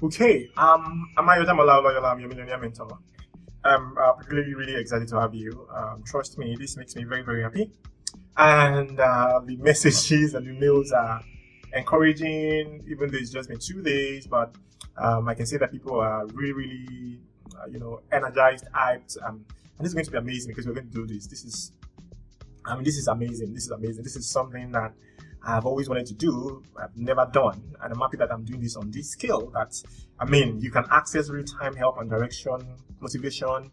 Okay, I'm I'm your millionaire mentor. I'm really, really excited to have you. Trust me, this makes me very, very happy. And the messages and the mails are encouraging, even though it's just been 2 days. But I can say that people are really, really, energized, hyped, and this is going to be amazing because we're going to do this. This is amazing. This is amazing. This is something that I've always wanted to do. I've never done, and I'm happy that I'm doing this on this scale. You can access real-time help and direction, motivation,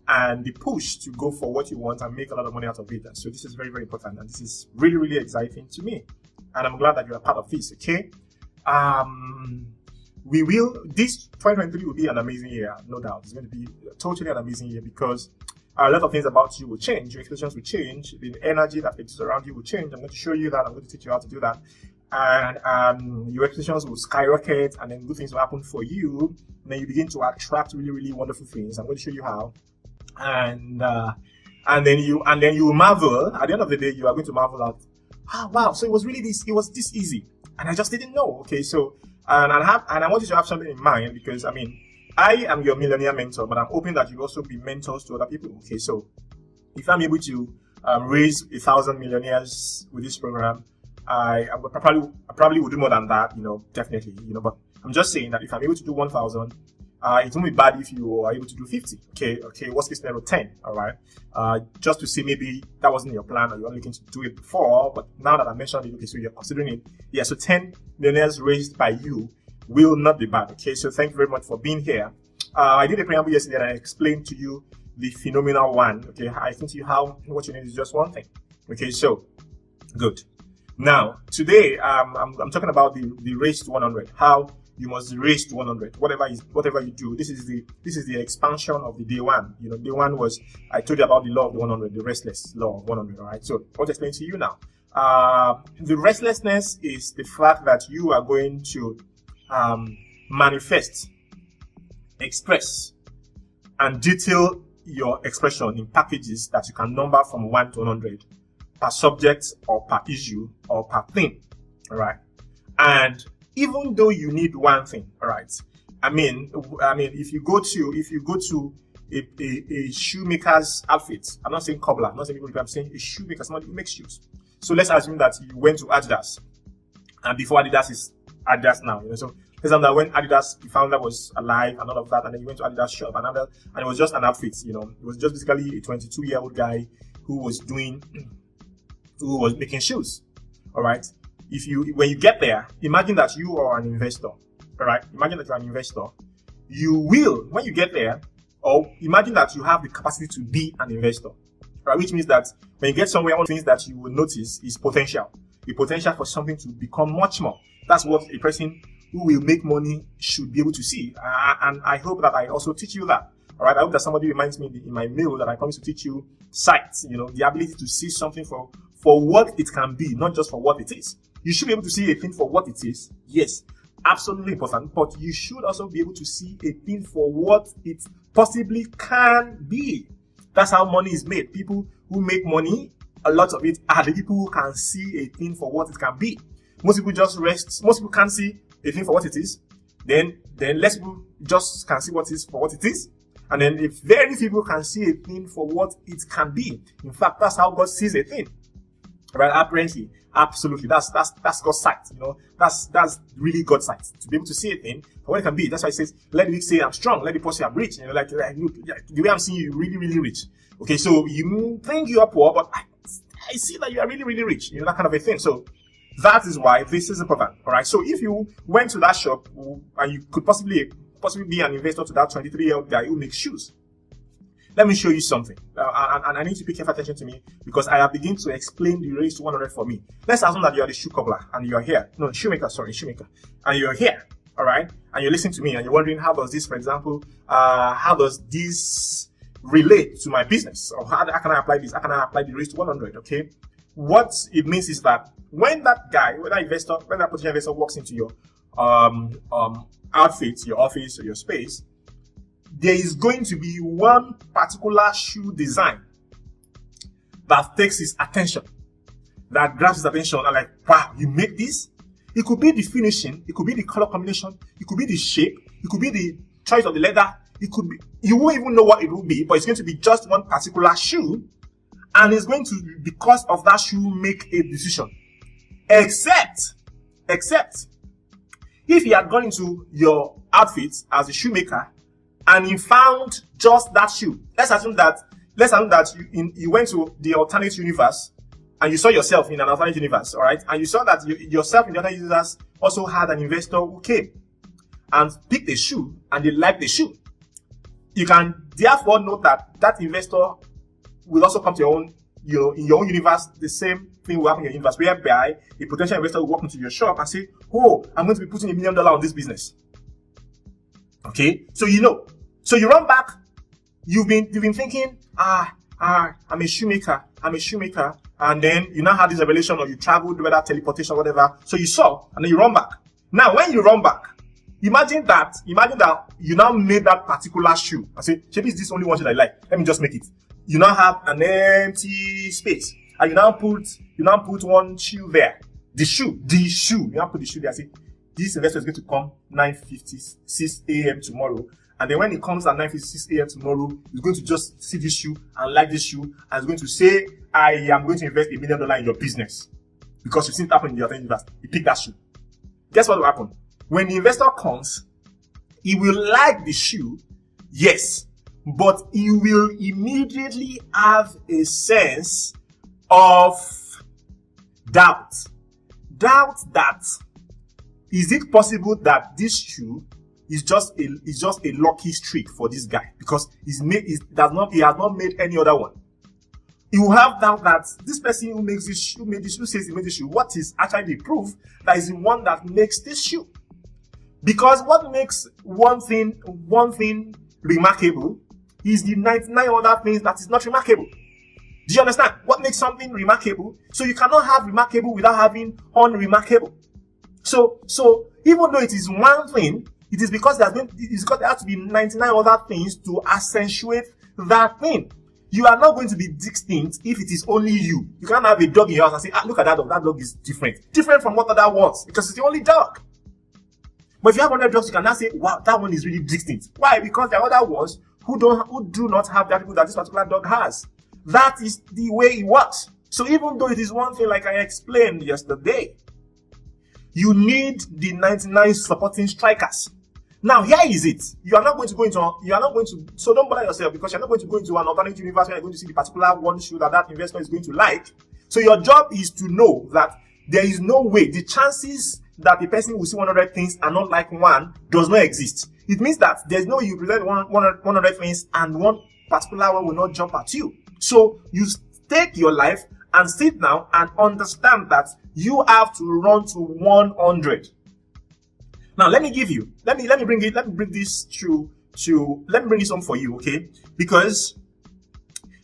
and the push to go for what you want and make a lot of money out of it. And so this is very, very important, and this is really, really exciting to me. And I'm glad that you are part of this. Okay. This 2023 will be an amazing year, no doubt. It's going to be totally an amazing year because a lot of things about you will change. Your expectations will change. The energy that is around you will change. I'm going to show you that. I'm going to teach you how to do that. And your expectations will skyrocket, and then good things will happen for you. And then you begin to attract really, really wonderful things. I'm going to show you how. And then you will marvel. At the end of the day, you are going to marvel at, wow, so it was this easy. And I just didn't know. Okay, so and I want you to have something in mind because I am your millionaire mentor, but I'm hoping that you also be mentors to other people. Okay, so if I'm able to raise 1,000 millionaires with this program, I probably would do more than that, definitely, but I'm just saying that if I'm able to do 1,000, it won't be bad if you are able to do 50. Okay, worst case scenario 10, all right? Just to see maybe that wasn't your plan or you were looking to do it before, but now that I mentioned it, okay, so you're considering it. Yeah, so 10 millionaires raised by you will not be bad. Okay, so thank you very much for being here. I did a preamble yesterday and I explained to you the phenomenal one. Okay, I explained to you how what you need is just one thing. Okay, so good. Now today I'm talking about the race to 100. How you must race to 100. Whatever you do, this is the expansion of the day one. Day one was, I told you about the law of the 100, the restless law of 100. All right, so I want to explain to you now. The restlessness is the fact that you are going to manifest, express, and detail your expression in packages that you can number from 1 to 100 per subject or per issue or per thing. All right, and even though you need one thing, all right. If you go to a shoemaker's outfit, I'm not saying cobbler, I'm not saying people, I'm saying a shoemaker, somebody who makes shoes. So let's assume that you went to Adidas, and before Adidas is Adidas now, So for example, that when Adidas, the founder was alive and all of that, and then you went to Adidas shop and it was just an outfit, It was just basically a 22-year-old guy who was making shoes. All right. When you get there, imagine that you are an investor. All right. Imagine that you're an investor. You will, when you get there, or imagine that you have the capacity to be an investor. Right, which means that when you get somewhere, one of the things that you will notice is potential. The potential for something to become much more. That's what a person who will make money should be able to see. And I hope that I also teach you that. All right. I hope that somebody reminds me in my mail that I promise to teach you sight, the ability to see something for what it can be, not just for what it is. You should be able to see a thing for what it is. Yes, absolutely important. But you should also be able to see a thing for what it possibly can be. That's how money is made. People who make money, a lot of it are the people who can see a thing for what it can be. Most people just rest. Most people can't see a thing for what it is. Then less people just can see what it is for what it is. And then if very few people can see a thing for what it can be. In fact, that's how God sees a thing. Right? Apparently, absolutely. That's God's sight. That's really God's sight. To be able to see a thing for what it can be. That's why it says, let the weak say I'm strong, let the poor say I'm rich. Look, the way I'm seeing you, really, really rich. Okay, so you think you are poor, but I see that you are really, really rich. That kind of a thing. So that is why this is important. All right. So if you went to that shop and you could possibly be an investor to that 23-year-old guy who makes shoes, let me show you something. And I need to pay careful attention to me because I have begun to explain the race to 100 for me. Let's assume that you are the shoe cobbler and you are here. No, shoemaker. And you're here. All right. And you're listening to me and you're wondering, how does this, for example, how does this relate to my business? Or how can I apply this? How can I apply the race to 100? Okay. What it means is that when that guy, when that potential investor walks into your outfit, your office or your space, there is going to be one particular shoe design that takes his attention, that grabs his attention and like, wow, you make this? It could be the finishing, it could be the color combination, it could be the shape, it could be the choice of the leather, it could be, you won't even know what it will be, but it's going to be just one particular shoe, and it's going to, because of that shoe, make a decision. Except, if he had gone into your outfit as a shoemaker and he found just that shoe. Let's assume that you went to the alternate universe and you saw yourself in an alternate universe, all right? And you saw that yourself in the other universe also had an investor who came and picked a shoe and they liked the shoe. You can therefore note that that investor will also come to your own, in your own universe. The same thing will happen in your universe, whereby a potential investor will walk into your shop and say, oh, I'm going to be putting $1 million on this business. Okay, so so you run back. You've been thinking, I'm a shoemaker, and then you now have this revelation, or you traveled, whether teleportation or whatever. So you saw, and then you run back. Now, when you run back, imagine that you now made that particular shoe. I say, maybe it's this only one shoe I like. Let me just make it. You now have an empty space, and you now put one shoe there. The shoe. You now put the shoe there. I say, this investor is going to come 9:56 a.m. tomorrow. And then when he comes at 9:56 a.m. tomorrow, he's going to just see this shoe and like this shoe, and he's going to say, I am going to invest $1 million in your business. Because you've seen it happen in your other universe. He picked that shoe. Guess what will happen? When the investor comes, he will like the shoe, yes, but he will immediately have a sense of doubt. Doubt that, is it possible that this shoe is just a lucky streak for this guy, because he has not made any other one. You will have doubt that this person who makes this shoe, says he made this shoe, what is actually the proof that is the one that makes this shoe? Because what makes one thing remarkable is the 99 other things that is not remarkable. Do you understand? What makes something remarkable? So you cannot have remarkable without having unremarkable. So even though it is one thing, it is because there has to be 99 other things to accentuate that thing. You are not going to be distinct if it is only you. You can't have a dog in your house and say, look at that dog. That dog is different. Different from what other ones, because it's the only dog. But if you have 100 dogs, you can now say, wow, that one is really distinct. Why? Because there are other ones who do not have the attribute that this particular dog has. That is the way it works. So even though it is one thing, like I explained yesterday, you need the 99 supporting strikers. Now, here is it. So don't bother yourself, because you're not going to go into an alternate universe where you're going to see the particular one shoe that investor is going to like. So your job is to know that there is no way, the chances that the person will see 100 things and not like one does not exist. It means that there's no way you present 100 things and one particular one will not jump at you. So you take your life and sit down and understand that you have to run to 100. Now let me bring this home for you, okay? Because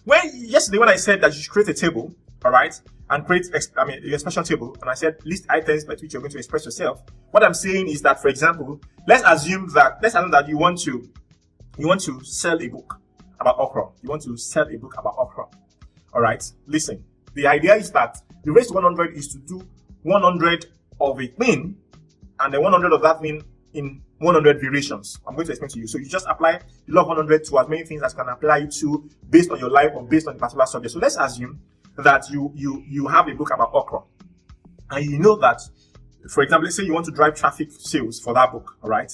yesterday when I said that you should create a table, all right, and create your expression table, and I said list items by which you're going to express yourself. What I'm saying is that, for example, let's assume that you want to sell a book about okra. You want to sell a book about okra. All right, listen. The idea is that the race to 100 is to do 100 of a thing, and then 100 of that thing in 100 variations. I'm going to explain to you. So you just apply the law of 100 to as many things as can apply to based on your life or based on a particular subject. So let's assume that you have a book about okra, and you know that, for example, let's say you want to drive traffic sales for that book. All right.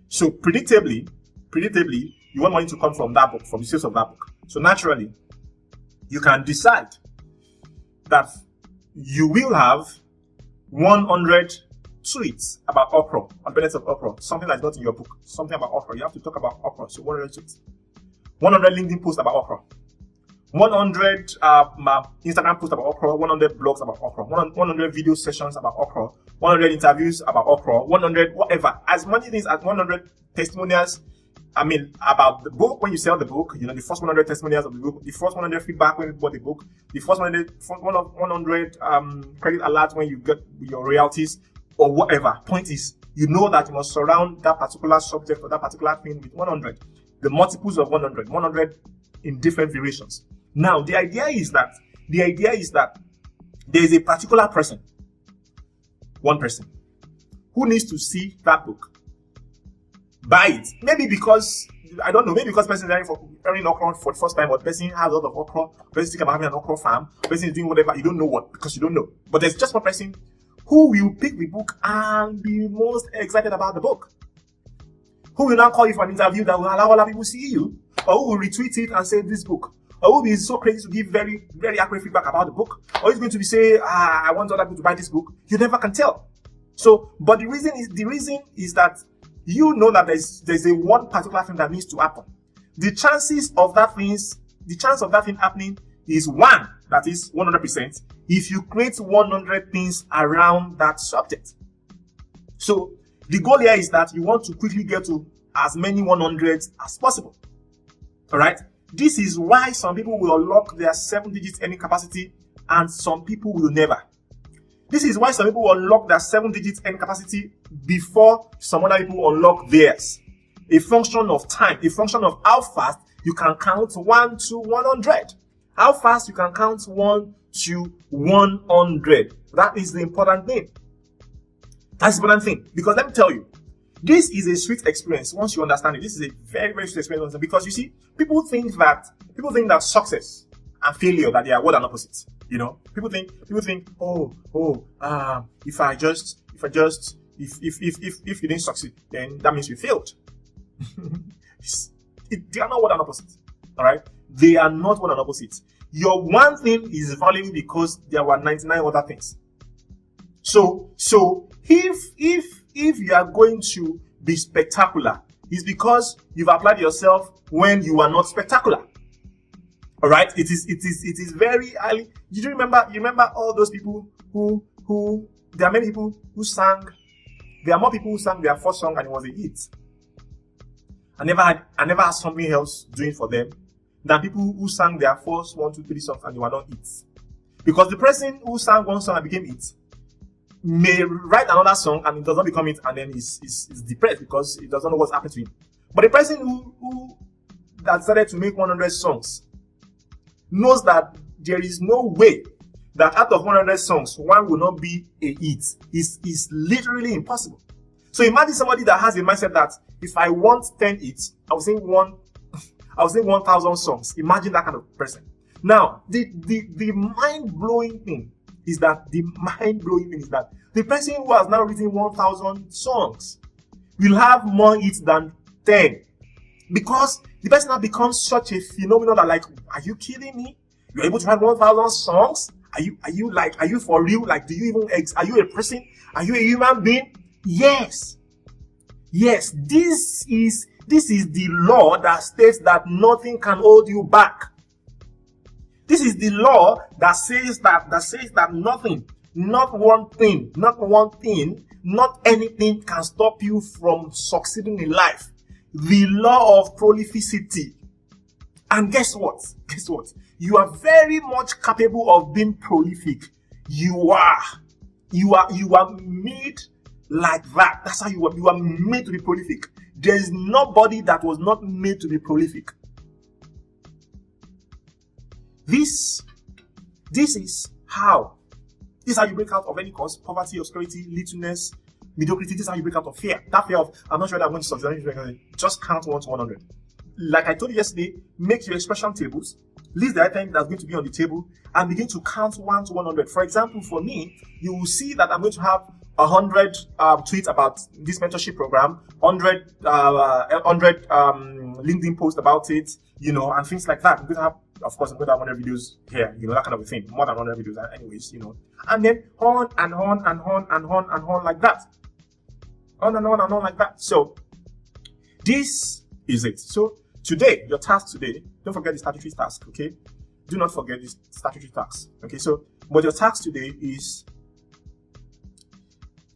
So predictably, you want money to come from that book, from the sales of that book. So naturally, you can decide that you will have 100 tweets about okra, on benefits of okra, something that's not in your book, something about okra. You have to talk about okra. So 100 tweets, 100 LinkedIn posts about okra, 100 Instagram posts about okra, 100 blogs about okra, 100 video sessions about okra, 100 interviews about okra, 100 whatever, as many things as 100 testimonials. About the book, when you sell the book, the first 100 testimonials of the book, the first 100 feedback when you bought the book, the first 100 credit alert when you get your royalties, or whatever. Point is, you know that you must surround that particular subject or that particular thing with 100. The multiples of 100 in different variations. Now, the idea is that there is a particular person, one person, who needs to see that book, buy it. Maybe because, I don't know, maybe because the person is earning okra for the first time, or the person has a lot of okra, the person is thinking about having an okra farm, the person is doing whatever, you don't know what, because you don't know. But there's just one person who will pick the book and be most excited about the book, who will now call you for an interview that will allow other people to see you, or who will retweet it and say this book, or who will be so crazy to give very, very accurate feedback about the book, or he's going to be say, I want other people to buy this book. You never can tell. So, but the reason is that you know that there's a one particular thing that needs to happen. The chance of that thing happening is 1, that is 100%, if you create 100 things around that subject. So the goal here is that you want to quickly get to as many 100s as possible. All right. This is why some people will unlock their 7-digit earning capacity and some people will never. This is why some people will unlock their 7-digit earning capacity before some other people unlock theirs. A function of time, a function of how fast you can count 1 to 100. How fast you can count 1 to 100. That is the important thing. That's the important thing. Because let me tell you, this is a sweet experience once you understand it. This is a very, very sweet experience because you see, people think that success and failure, that they are one and opposite. You know, people think, if you didn't succeed, then that means you failed. They are not one and opposite. All right, they are not one and opposite. Your one thing is valuable because there were 99 other things. So if you are going to be spectacular, it's because you've applied yourself when you are not spectacular. All right, it is very highly. Did you remember all those people who there are many people who sang. There are more people who sang their first song and it was a hit. I never had something else doing for them than people who sang their first 1, 2, 3 songs and they were not hits. Because the person who sang one song and became it may write another song and it does not become it, and then is depressed because he doesn't know what's happened to him. But the person who that decided to make 100 songs knows that there is no way that out of 100 songs, one will not be a hit. It's literally impossible. So imagine somebody that has a mindset that if I want 10 hits, I will sing 1,000 songs. Imagine that kind of person. Now, the mind-blowing thing is that the person who has now written 1,000 songs will have more hits than 10. Because the person now becomes such a phenomenon that, like, are you kidding me? You're able to write 1,000 songs? Are you for real? Like, are you a person? Are you a human being? Yes. This is the law that states that nothing can hold you back. This is the law that says that nothing, not one thing, not anything can stop you from succeeding in life. The law of prolificity. And guess what? You are very much capable of being prolific. You are made like that. That's how you are. You are made to be prolific. There is nobody that was not made to be prolific. This is how you break out of any cause: poverty, obscurity, littleness, mediocrity. This is how you break out of fear. That fear of, I'm not sure that I'm going to succeed. Just count 1 to 100. Like I told you yesterday, make your expression tables, list the item that's going to be on the table, and begin to count 1 to 100. For example, for me, you will see that I'm going to have 100 tweets about this mentorship program, 100 LinkedIn posts about it, and things like that. I'm going to have, of course, 100 videos here, that kind of a thing, more than 100 videos, anyways, and then on and on like that, on and on like that. So this is it. So today, your task today, don't forget the statutory task, okay? Do not forget this statutory task, okay? So, but your task today is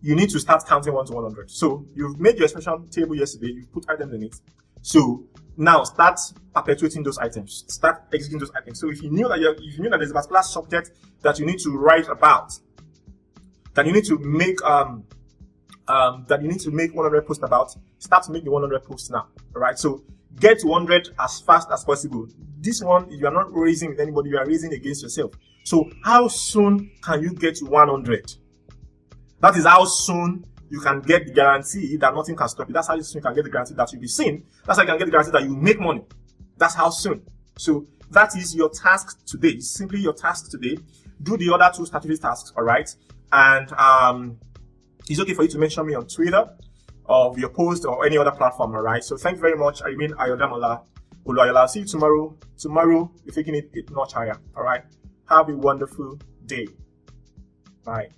you need to start counting 1 to 100. So you've made your expression table yesterday, you've put items in it. So now start perpetuating those items, start executing those items. So if you knew that there's a particular subject that you need to write about, that you need to make 100 posts about, start to make the 100 posts now. All right. So get to 100 as fast as possible. This one, you are not raising with anybody, you are raising against yourself. So how soon can you get to 100? That is how soon you can get the guarantee that nothing can stop you. That's how soon you can get the guarantee that you'll be seen. That's how you can get the guarantee that you make money. That's how soon. So that is your task today. Simply your task today. Do the other 2 statutory tasks, all right? And it's okay for you to mention me on Twitter or your post or any other platform, all right? So thank you very much. I remain Ayodamola Oluwayola. I'll see you tomorrow. Tomorrow, we're taking it a notch higher, all right? Have a wonderful day. Bye.